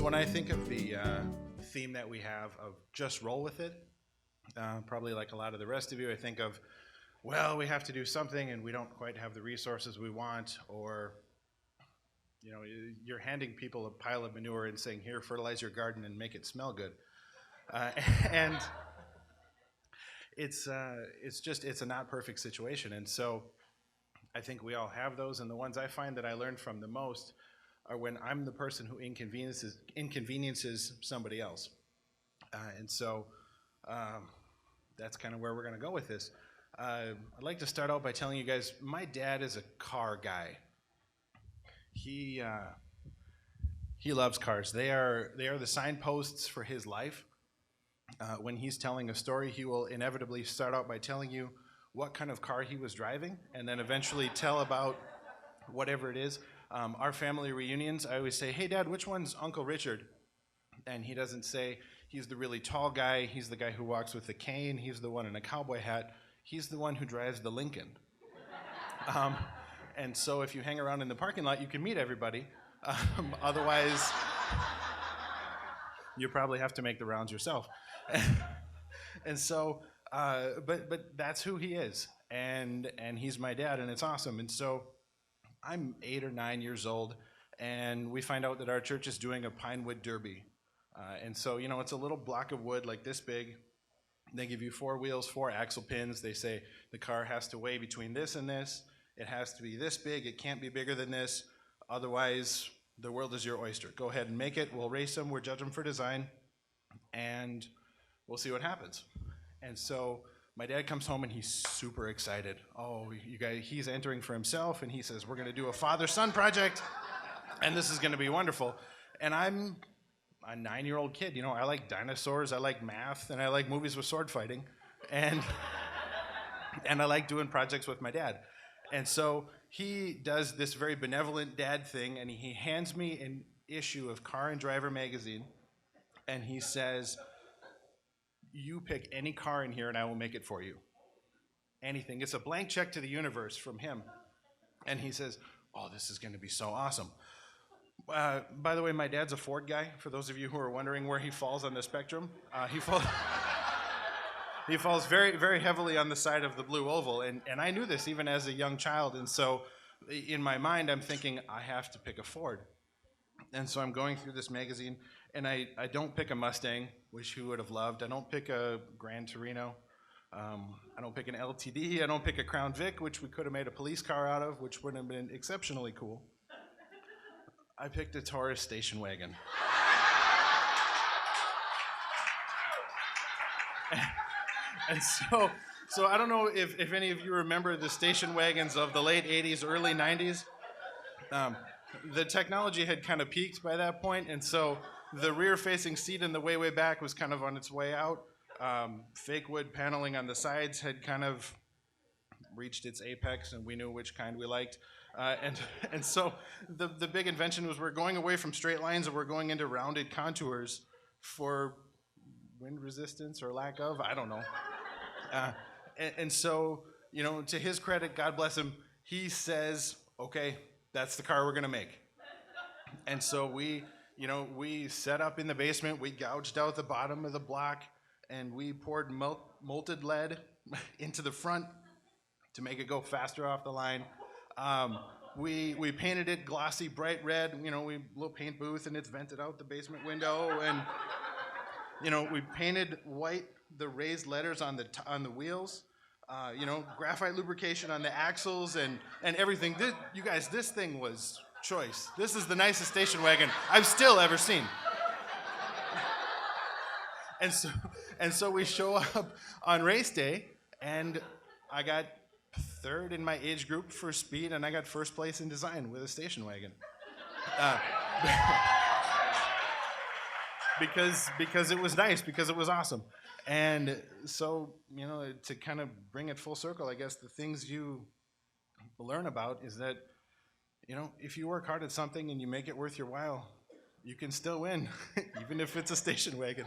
when I think of the theme that we have of just roll with it, probably like a lot of the rest of you, I think of, well, we have to do something and we don't quite have the resources we want, or you're handing people a pile of manure and saying, here, fertilize your garden and make it smell good. And it's a not perfect situation. And so I think we all have those, and the ones I find that I learned from the most are when I'm the person who inconveniences somebody else. And so that's kind of where we're going to go with this. I'd like to start out by telling you guys, my dad is a car guy. He loves cars. They are the signposts for his life. When he's telling a story, he will inevitably start out by telling you what kind of car he was driving, and then eventually tell about whatever it is. Our family reunions, I always say, hey, Dad, which one's Uncle Richard? And he doesn't say, he's the really tall guy, he's the guy who walks with the cane, he's the one in a cowboy hat, he's the one who drives the Lincoln. And so if you hang around in the parking lot, you can meet everybody. Otherwise, you probably have to make the rounds yourself. And so, but that's who he is, and he's my dad, and it's awesome. And so I'm 8 or 9 years old, and we find out that our church is doing a pine wood derby. And so, it's a little block of wood like this big. They give you 4 wheels, 4 axle pins. They say the car has to weigh between this and this. It has to be this big. It can't be bigger than this. Otherwise, the world is your oyster. Go ahead and make it. We'll race them. We'll judge them for design, and we'll see what happens. And so my dad comes home and he's super excited. Oh, you guys, he's entering for himself, and he says, we're going to do a father-son project, and this is going to be wonderful. And I'm a 9-year-old kid. I like dinosaurs, I like math, and I like movies with sword fighting, and I like doing projects with my dad. And so he does this very benevolent dad thing, and he hands me an issue of Car and Driver magazine, and he says, you pick any car in here and I will make it for you. Anything. It's a blank check to the universe from him. And he says, oh, this is going to be so awesome. By the way, my dad's a Ford guy, for those of you who are wondering where he falls on the spectrum. He falls very, very heavily on the side of the blue oval, and I knew this even as a young child, and so in my mind I'm thinking, I have to pick a Ford. And so I'm going through this magazine, and I don't pick a Mustang, which he would have loved. I don't pick a Gran Torino. I don't pick an LTD. I don't pick a Crown Vic, which we could have made a police car out of, which would have been exceptionally cool. I picked a Taurus station wagon. And so I don't know if any of you remember the station wagons of the late 80s, early 90s. The technology had kind of peaked by that point, and so the rear-facing seat in the way back was kind of on its way out. Fake wood paneling on the sides had kind of reached its apex, and we knew which kind we liked. And so the big invention was we're going away from straight lines and we're going into rounded contours for wind resistance or lack of, I don't know. And so, to his credit, God bless him, he says, okay, that's the car we're going to make. And so we set up in the basement, we gouged out the bottom of the block, and we poured molted lead into the front to make it go faster off the line. We painted it glossy, bright red, we little paint booth, and it's vented out the basement window, and we painted white the raised letters on the wheels, graphite lubrication on the axles and everything. You guys, this thing was choice. This is the nicest station wagon I've still ever seen. And so we show up on race day, and I got third in my age group for speed, and I got first place in design with a station wagon. Because it was nice, because it was awesome. And so, to kind of bring it full circle, I guess the things you learn about is that, if you work hard at something and you make it worth your while, you can still win, even if it's a station wagon.